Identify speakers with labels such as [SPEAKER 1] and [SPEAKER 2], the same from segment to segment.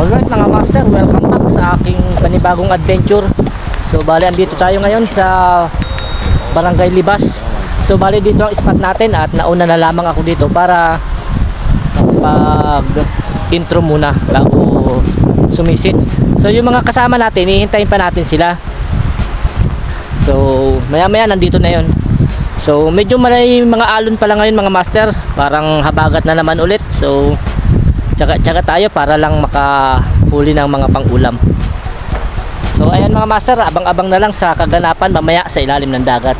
[SPEAKER 1] Alright mga master, welcome back sa aking panibagong adventure. So bali andito tayo ngayon sa Barangay Libas. So bali dito ang spot natin at nauna na lamang ako dito para pag intro muna bago sumisid. So yung mga kasama natin, hihintayin pa natin sila. So maya maya nandito na yon. So medyo may mga alon pala ngayon mga master, parang habagat na naman ulit. So tsaga tayo para lang makahuli ng mga pangulam. So ayan mga master, abang-abang na lang sa kaganapan mamaya sa ilalim ng dagat.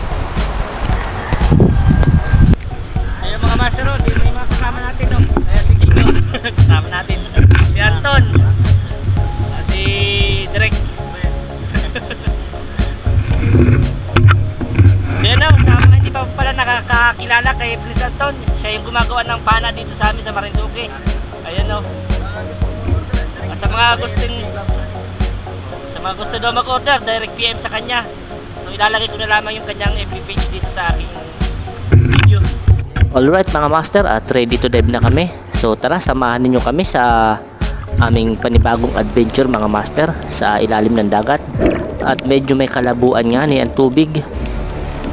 [SPEAKER 1] Ayan mga master, dito yung mga kasama natin, no? Ayan si Kiko, kasama natin si Anton, si Direk. So yun na, sa mga hindi pa pala nakakakilala kay Prince Anton, siya yung gumagawa ng pana dito sa amin sa Marinduque. Ayan o. Sa mga gusto daw mag-order, direct PM sa kanya. So ilalagay ko na lamang yung kanyang FB page dito sa aking video. Alright mga master, at ready to dive na kami. So tara, samahan ninyo kami sa aming panibagong adventure mga master sa ilalim ng dagat. At medyo may kalabuan nga ni ang tubig,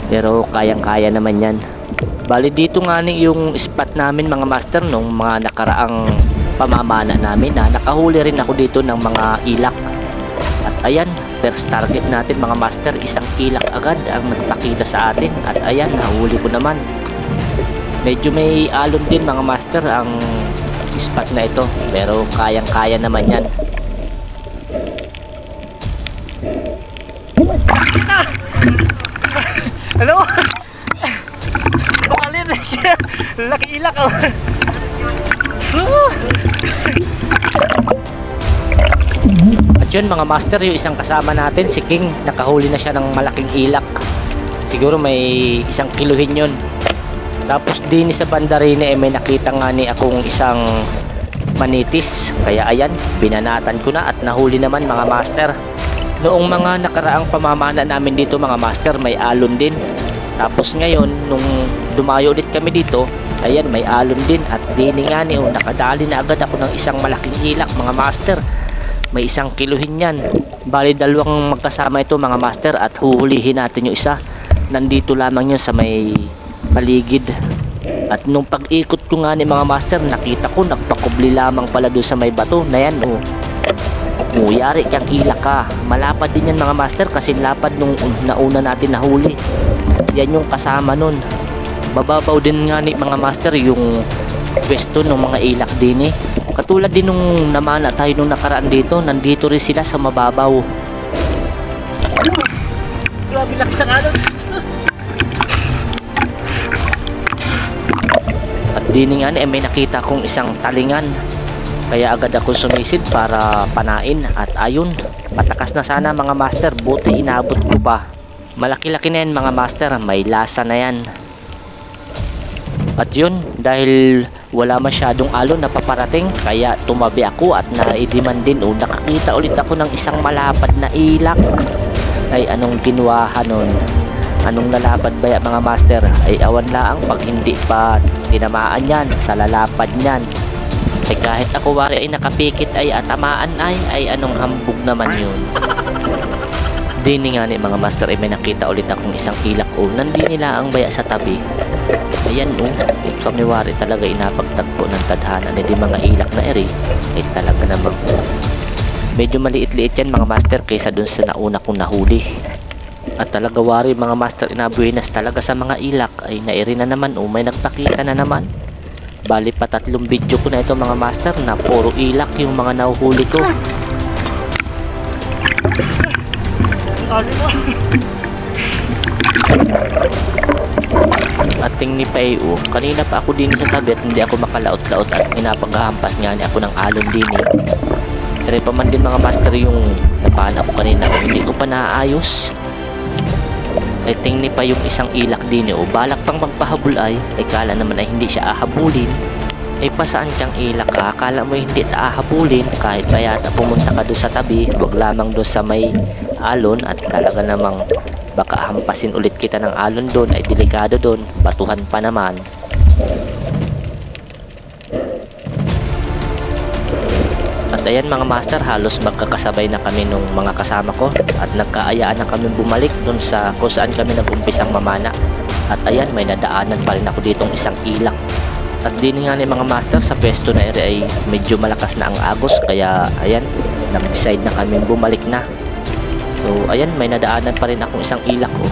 [SPEAKER 1] pero kayang-kaya naman yan. Bali dito nga ni yung spot namin mga master nung mga nakaraang pamamana namin na nakahuli rin ako dito ng mga ilak. At ayan, first target natin mga master, isang ilak agad ang nagpakita sa atin. At ayan, nahuli ko naman. Medyo may alon din mga master ang spot na ito, pero kayang-kaya naman yan. Hello? Laki ilak oh. At yun mga master, yung isang kasama natin si King, nakahuli na siya ng malaking ilak. Siguro may 1 kiluhin yun. Tapos din sa banda rin may nakita nga ni akong isang manitis. Kaya ayan, binanatan ko na at nahuli naman mga master. Noong mga nakaraang pamamana namin dito mga master, may alon din. Tapos ngayon nung dumayo ulit kami dito, ayan may alon din at dini nga ni nakadali na agad ako ng isang malaking ilak mga master. May 1 kiluhin yan. Bali dalawang magkasama ito mga master at huhulihin natin yung isa. Nandito lamang yun sa may paligid. At nung pag-ikot ko nga ni mga master, nakita ko nagpakubli lamang pala doon sa may bato na yan oh. Yari kang ilak ka. Malapad din yan mga master kasi lapad nung nauna natin nahuli. Yan yung kasama nun. Mababaw din nga ni mga master yung pwesto ng mga ilak din eh. Katulad din nung namana tayo nung nakaraan dito, nandito rin sila sa mababaw. Grabe laki sa kanon. At din nga may nakita kong isang talingan. Kaya agad ako sumisid para panain. At ayun, patakas na sana mga master, buti inabot ko pa. Malaki-laki na yan mga master, may lasa na yan. At yun, dahil wala masyadong alon na paparating, kaya tumabi ako at naidiman din o nakakita ulit ako ng isang malapad na ilak. Ay anong kinuwahan nun? Anong lalapad ba mga master? Ay awan laang pag hindi pa tinamaan yan sa lalapad nyan. Ay kahit ako wari ay nakapikit ay atamaan ay anong hambog naman yun. Dini nga ni mga master ay may nakita ulit akong isang ilak o nandini nila ang baya sa tabi. Ayan o, kami wari talaga inapagtagpo ng tadhana na di mga ilak na eri ay talaga namang medyo maliit-liit yan mga master kaysa dun sa nauna kong nahuli. At talaga wari mga master, inabuhinas talaga sa mga ilak ay nairi na naman o may nagpakita na naman. Bali pa 3 video ko na ito mga master na puro ilak yung mga nahuhuli ko. At tingni pa kanina pa ako din sa tabi at hindi ako makalaot-laot at inapaghahampas nga ni ako ng alon din Pero pa man din mga master yung napaan ako kanina hindi ko pa naayos. Ay tingni pa yung isang ilak din balak pang magpahabol ay kala naman ay hindi siya ahabulin. Ay pasaan kang ilak ka, akala mo hindi ahabulin kahit pa yata pumunta ka doon sa tabi, wag lamang doon sa may alon at talaga namang baka hampasin ulit kita ng alon doon ay delikado doon, batuhan pa naman. At At ayan mga master, halos magkakasabay na kami nung mga kasama ko at nagkaayaan na kami bumalik dun sa kung saan kami nag-umpisang mamana. At ayan, may nadaanan pa rin ako ditong isang ilak. At din nga ni mga master, sa pwesto na ere ay medyo malakas na ang agos, kaya ayan, nag-decide na kami bumalik na. So ayan, may nadaanan pa rin akong isang ilak ko.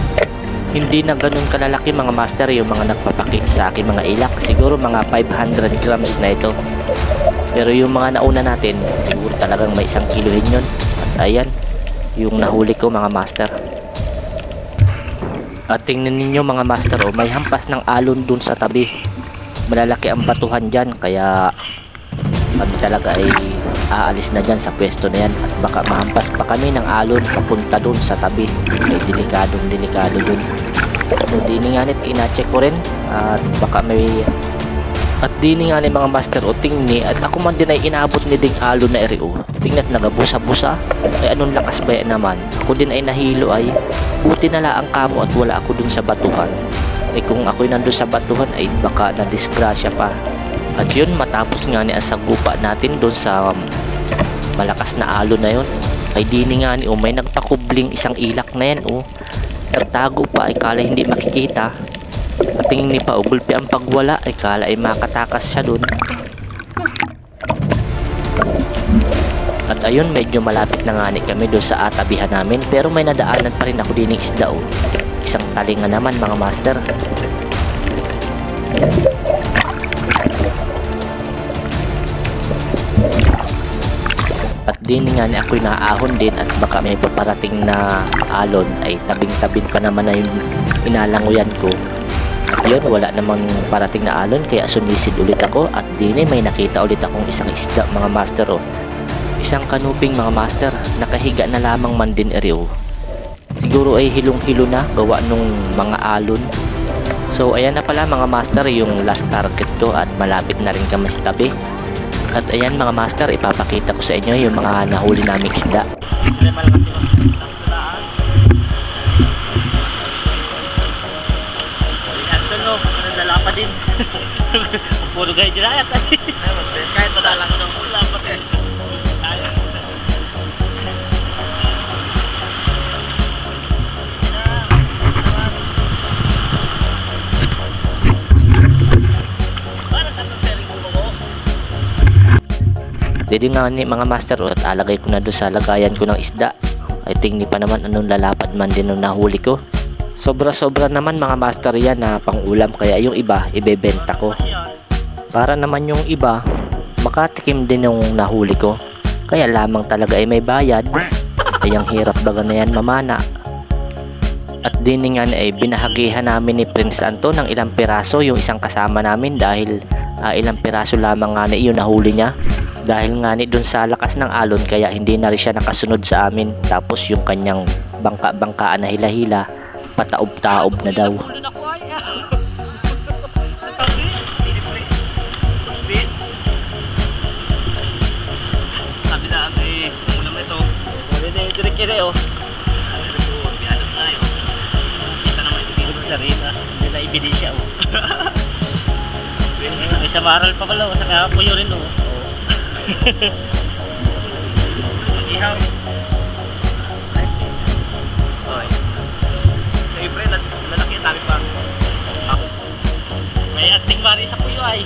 [SPEAKER 1] Hindi na ganun kalalaki mga master yung mga nagpapaki sa akin mga ilak. Siguro mga 500 grams na ito. Pero yung mga nauna natin, siguro talagang may 1 kilohin yun. At ayan, yung nahuli ko mga master. At tingnan ninyo mga master, may hampas ng alon dun sa tabi. Malalaki ang batuhan dyan, kaya kami talaga ay aalis na dyan sa pwesto na yan. At baka mahampas pa kami ng alon papunta dun sa tabi. May delikado dun. So dini nga nit, ina-check ko rin. At baka may... At dini nga ni mga master o tingni. At ako man din ay inabot ni ding alon na eri o. Tingnan nagabusa-busa. Ay anong lakas ba yan naman. Ako din ay nahilo ay. Buti na lang kamo at wala ako dun sa batuhan. Eh kung ako'y nandun sa batuhan ay baka na-disgrasya pa. At yun, matapos nga ni asagupa natin doon sa malakas na alon na yun, ay dini nga ni may nagpakubling isang ilak na yan nagtago pa, ay kala hindi makikita. At tingin ni pa gulpi ang pagwala, ay kala ay makatakas siya doon. At ayun, medyo malapit na nga ni kami doon sa atabihan namin, pero may nadaanan pa rin ako dining isda isang talinga naman mga master. At din nga ni ako'y naahon din at baka may paparating na alon ay tabing-tabing pa naman na yung inalanguyan ko. At yun, wala namang parating na alon kaya sumisid ulit ako at din may nakita ulit akong isang isda mga master Isang kanuping mga master, nakahiga na lamang man din ero. Siguro ay hilong-hilo na gawa nung mga alon. So ayan na pala mga master yung last target ko at malapit na rin kami sa tabi. At ayan mga master, ipapakita ko sa inyo yung mga nahuli naming isda.
[SPEAKER 2] Dala pa din. Puro gaya dinayat. Kahit madala ko ng pula pa din.
[SPEAKER 1] Dito nga ni mga master at alagay ko na doon sa lagayan ko ng isda. Ay tingni pa naman anong lalapad man din nung nahuli ko. Sobra-sobra naman mga master yan na pang-ulam, kaya yung iba ibebenta ko. Para naman yung iba makatikim din yung nahuli ko. Kaya lamang talaga ay may bayad. Ay ang hirap baga na yan mamana. At din nga ay binahagihan namin ni Prince Anto ng ilang piraso yung isang kasama namin dahil ilang piraso lamang nga ni yun nahuli niya. Dahil nga ni dun sa lakas ng alon kaya hindi na rin siya nakasunod sa amin. Tapos yung kanyang bangka-bangkaan na hila-hila pataob-taob na daw.
[SPEAKER 2] Sabi na ay ulam ito. Wala na yung direk-kire Kita naman ibigod sila rin Hindi na ibili siya May samaral pa pala sa kapuyo rin Ihaw. Okay. Siyempre, lalaki ang dami pa. May anting mari sa puyo ay.